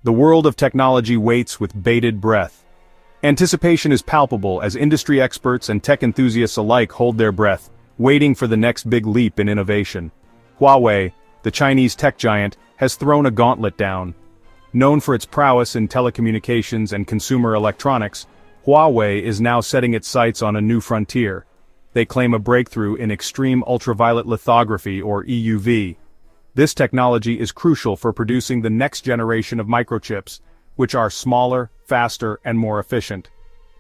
The world of technology waits with bated breath. Anticipation is palpable as industry experts and tech enthusiasts alike hold their breath, waiting for the next big leap in innovation. Huawei, the Chinese tech giant, has thrown a gauntlet down. Known for its prowess in telecommunications and consumer electronics, Huawei is now setting its sights on a new frontier. They claim a breakthrough in extreme ultraviolet lithography or EUV. This technology is crucial for producing the next generation of microchips, which are smaller, faster, and more efficient.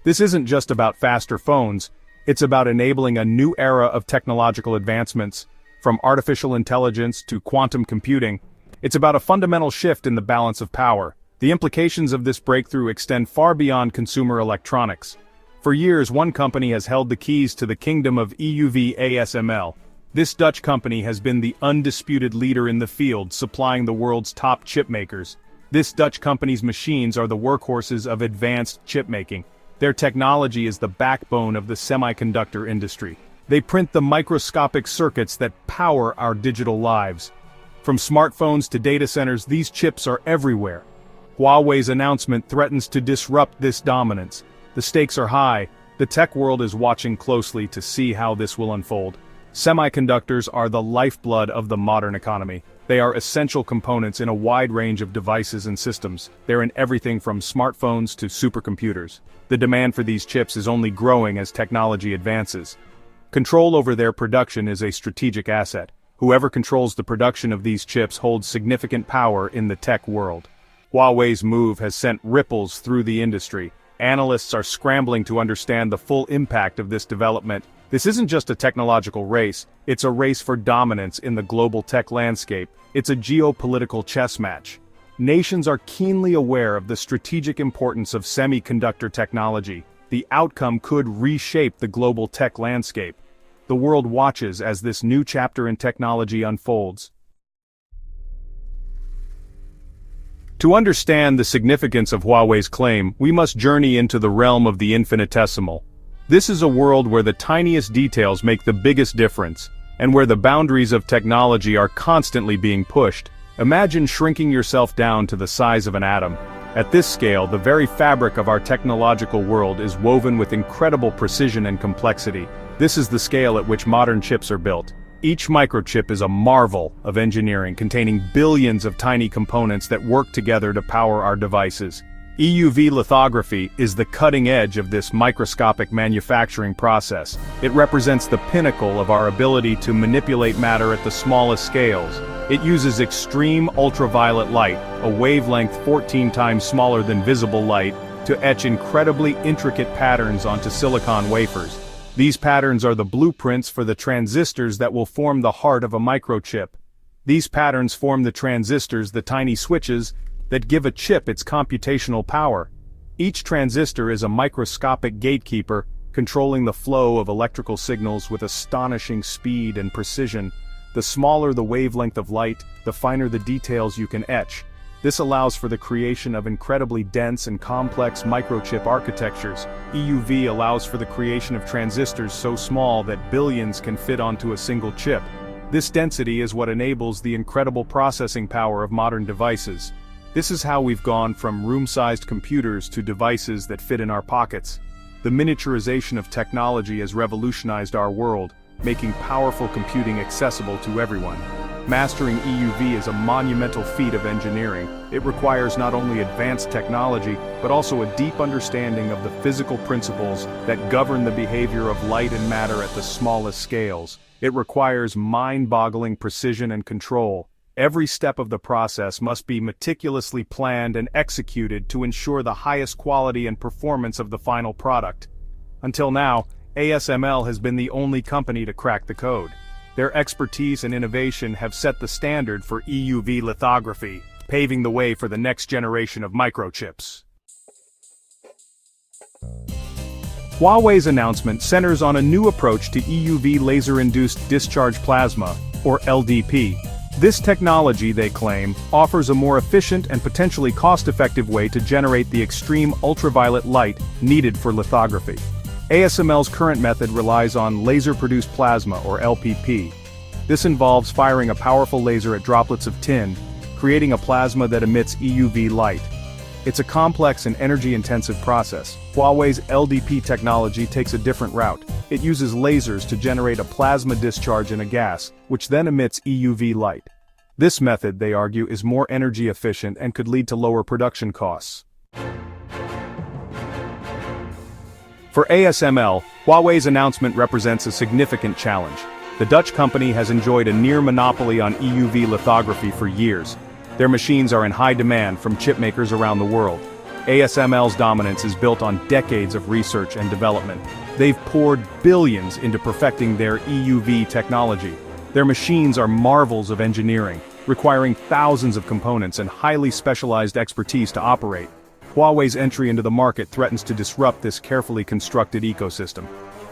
This isn't just about faster phones, it's about enabling a new era of technological advancements, from artificial intelligence to quantum computing. It's about a fundamental shift in the balance of power. The implications of this breakthrough extend far beyond consumer electronics. For years, one company has held the keys to the kingdom of EUV ASML. This Dutch company has been the undisputed leader in the field, supplying the world's top chip makers. This Dutch company's machines are the workhorses of advanced chipmaking. Their technology is the backbone of the semiconductor industry. They print the microscopic circuits that power our digital lives. From smartphones to data centers, these chips are everywhere. Huawei's announcement threatens to disrupt this dominance. The stakes are high. The tech world is watching closely to see how this will unfold. Semiconductors are the lifeblood of the modern economy. They are essential components in a wide range of devices and systems. They're in everything from smartphones to supercomputers. The demand for these chips is only growing as technology advances. Control over their production is a strategic asset. Whoever controls the production of these chips holds significant power in the tech world. Huawei's move has sent ripples through the industry. Analysts are scrambling to understand the full impact of this development. This isn't just a technological race, it's a race for dominance in the global tech landscape. It's a geopolitical chess match. Nations are keenly aware of the strategic importance of semiconductor technology. The outcome could reshape the global tech landscape. The world watches as this new chapter in technology unfolds. To understand the significance of Huawei's claim, we must journey into the realm of the infinitesimal. This is a world where the tiniest details make the biggest difference, and where the boundaries of technology are constantly being pushed. Imagine shrinking yourself down to the size of an atom. At this scale, the very fabric of our technological world is woven with incredible precision and complexity. This is the scale at which modern chips are built. Each microchip is a marvel of engineering, containing billions of tiny components that work together to power our devices. EUV lithography is the cutting edge of this microscopic manufacturing process. It represents the pinnacle of our ability to manipulate matter at the smallest scales. It uses extreme ultraviolet light, a wavelength 14 times smaller than visible light, to etch incredibly intricate patterns onto silicon wafers. These patterns are the blueprints for the transistors that will form the heart of a microchip. These patterns form the transistors, the tiny switches, that give a chip its computational power. Each transistor is a microscopic gatekeeper, controlling the flow of electrical signals with astonishing speed and precision. The smaller the wavelength of light, the finer the details you can etch. This allows for the creation of incredibly dense and complex microchip architectures. EUV allows for the creation of transistors so small that billions can fit onto a single chip. This density is what enables the incredible processing power of modern devices. This is how we've gone from room-sized computers to devices that fit in our pockets. The miniaturization of technology has revolutionized our world, making powerful computing accessible to everyone. Mastering EUV is a monumental feat of engineering. It requires not only advanced technology, but also a deep understanding of the physical principles that govern the behavior of light and matter at the smallest scales. It requires mind-boggling precision and control. Every step of the process must be meticulously planned and executed to ensure the highest quality and performance of the final product. Until now, ASML has been the only company to crack the code. Their expertise and innovation have set the standard for EUV lithography, paving the way for the next generation of microchips. Huawei's announcement centers on a new approach to EUV laser-induced discharge plasma, or LDP. This technology, they claim, offers a more efficient and potentially cost-effective way to generate the extreme ultraviolet light needed for lithography. ASML's current method relies on laser-produced plasma, or LPP. This involves firing a powerful laser at droplets of tin, creating a plasma that emits EUV light. It's a complex and energy-intensive process. Huawei's LDP technology takes a different route. It uses lasers to generate a plasma discharge in a gas, which then emits EUV light. This method, they argue, is more energy efficient and could lead to lower production costs. For ASML, Huawei's announcement represents a significant challenge. The Dutch company has enjoyed a near monopoly on EUV lithography for years. Their machines are in high demand from chipmakers around the world. ASML's dominance is built on decades of research and development. They've poured billions into perfecting their EUV technology. Their machines are marvels of engineering, requiring thousands of components and highly specialized expertise to operate. Huawei's entry into the market threatens to disrupt this carefully constructed ecosystem.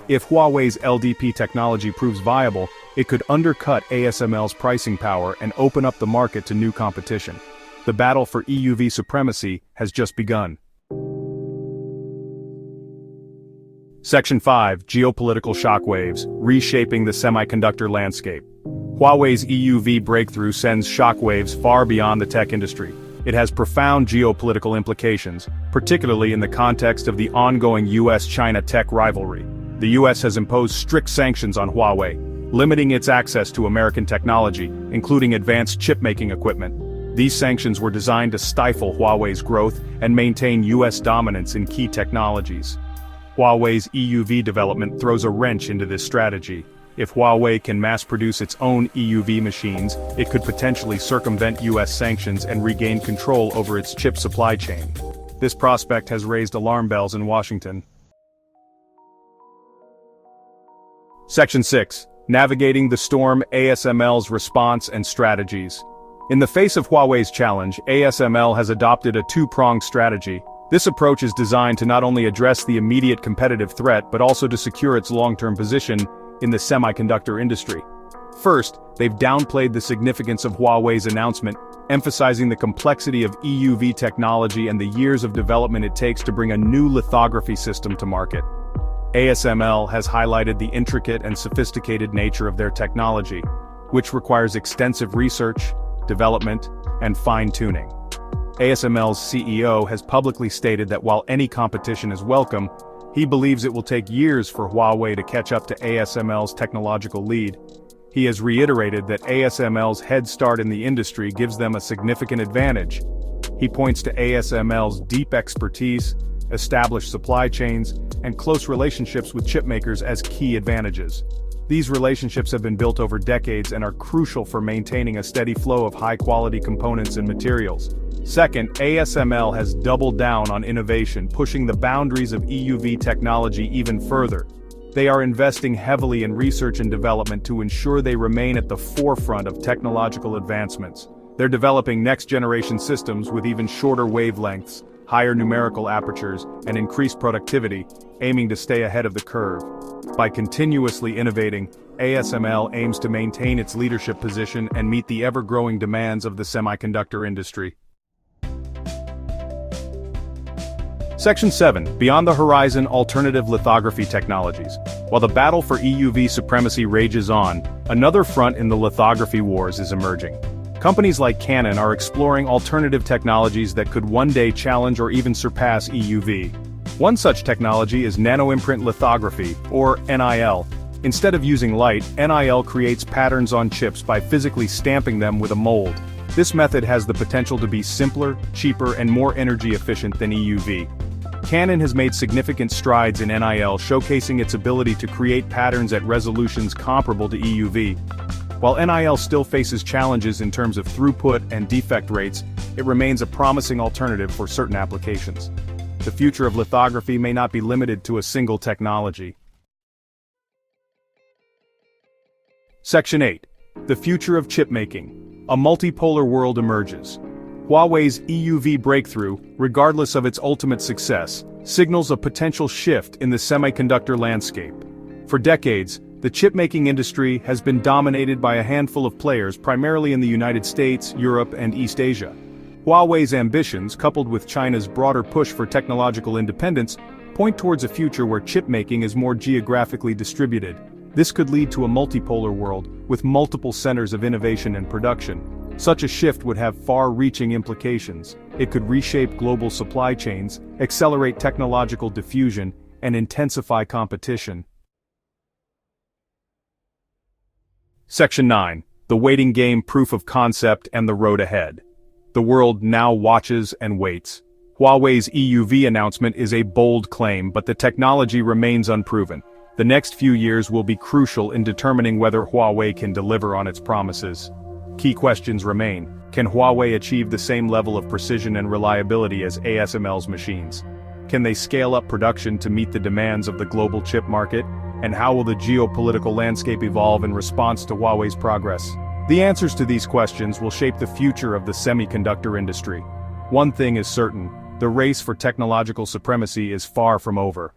If Huawei's LDP technology proves viable, it could undercut ASML's pricing power and open up the market to new competition. The battle for EUV supremacy has just begun. Section 5. Geopolitical shockwaves, reshaping the semiconductor landscape. Huawei's EUV breakthrough sends shockwaves far beyond the tech industry. It has profound geopolitical implications, particularly in the context of the ongoing US-China tech rivalry. The US has imposed strict sanctions on Huawei, limiting its access to American technology, including advanced chip-making equipment. These sanctions were designed to stifle Huawei's growth and maintain US dominance in key technologies. Huawei's EUV development throws a wrench into this strategy. If Huawei can mass-produce its own EUV machines, it could potentially circumvent US sanctions and regain control over its chip supply chain. This prospect has raised alarm bells in Washington. Section 6. Navigating the storm, ASML's response and strategies. In the face of Huawei's challenge, ASML has adopted a two-pronged strategy. This approach is designed to not only address the immediate competitive threat but also to secure its long-term position in the semiconductor industry. First, they've downplayed the significance of Huawei's announcement, emphasizing the complexity of EUV technology and the years of development it takes to bring a new lithography system to market. ASML has highlighted the intricate and sophisticated nature of their technology, which requires extensive research, development, and fine-tuning. ASML's CEO has publicly stated that while any competition is welcome, he believes it will take years for Huawei to catch up to ASML's technological lead. He has reiterated that ASML's head start in the industry gives them a significant advantage. He points to ASML's deep expertise, established supply chains, and close relationships with chipmakers as key advantages. These relationships have been built over decades and are crucial for maintaining a steady flow of high-quality components and materials. Second, ASML has doubled down on innovation, pushing the boundaries of EUV technology even further. They are investing heavily in research and development to ensure they remain at the forefront of technological advancements. They're developing next-generation systems with even shorter wavelengths, higher numerical apertures, and increased productivity, aiming to stay ahead of the curve. By continuously innovating, ASML aims to maintain its leadership position and meet the ever-growing demands of the semiconductor industry. Section 7. Beyond the Horizon, Alternative Lithography Technologies. While the battle for EUV supremacy rages on, another front in the lithography wars is emerging. Companies like Canon are exploring alternative technologies that could one day challenge or even surpass EUV. One such technology is nanoimprint lithography, or NIL. Instead of using light, NIL creates patterns on chips by physically stamping them with a mold. This method has the potential to be simpler, cheaper, and more energy efficient than EUV. Canon has made significant strides in NIL, showcasing its ability to create patterns at resolutions comparable to EUV. While NIL still faces challenges in terms of throughput and defect rates, it remains a promising alternative for certain applications. The future of lithography may not be limited to a single technology. Section 8. The future of chipmaking. A multipolar world emerges. Huawei's EUV breakthrough, regardless of its ultimate success, signals a potential shift in the semiconductor landscape. For decades, the chipmaking industry has been dominated by a handful of players primarily in the United States, Europe, and East Asia. Huawei's ambitions, coupled with China's broader push for technological independence, point towards a future where chipmaking is more geographically distributed. This could lead to a multipolar world, with multiple centers of innovation and production. Such a shift would have far-reaching implications. It could reshape global supply chains, accelerate technological diffusion, and intensify competition. Section 9. The waiting game, proof of concept, and the road ahead. The world now watches and waits. Huawei's EUV announcement is a bold claim, but the technology remains unproven. The next few years will be crucial in determining whether Huawei can deliver on its promises. Key questions remain. Can Huawei achieve the same level of precision and reliability as ASML's machines? Can they scale up production to meet the demands of the global chip market? And how will the geopolitical landscape evolve in response to Huawei's progress? The answers to these questions will shape the future of the semiconductor industry. One thing is certain, the race for technological supremacy is far from over.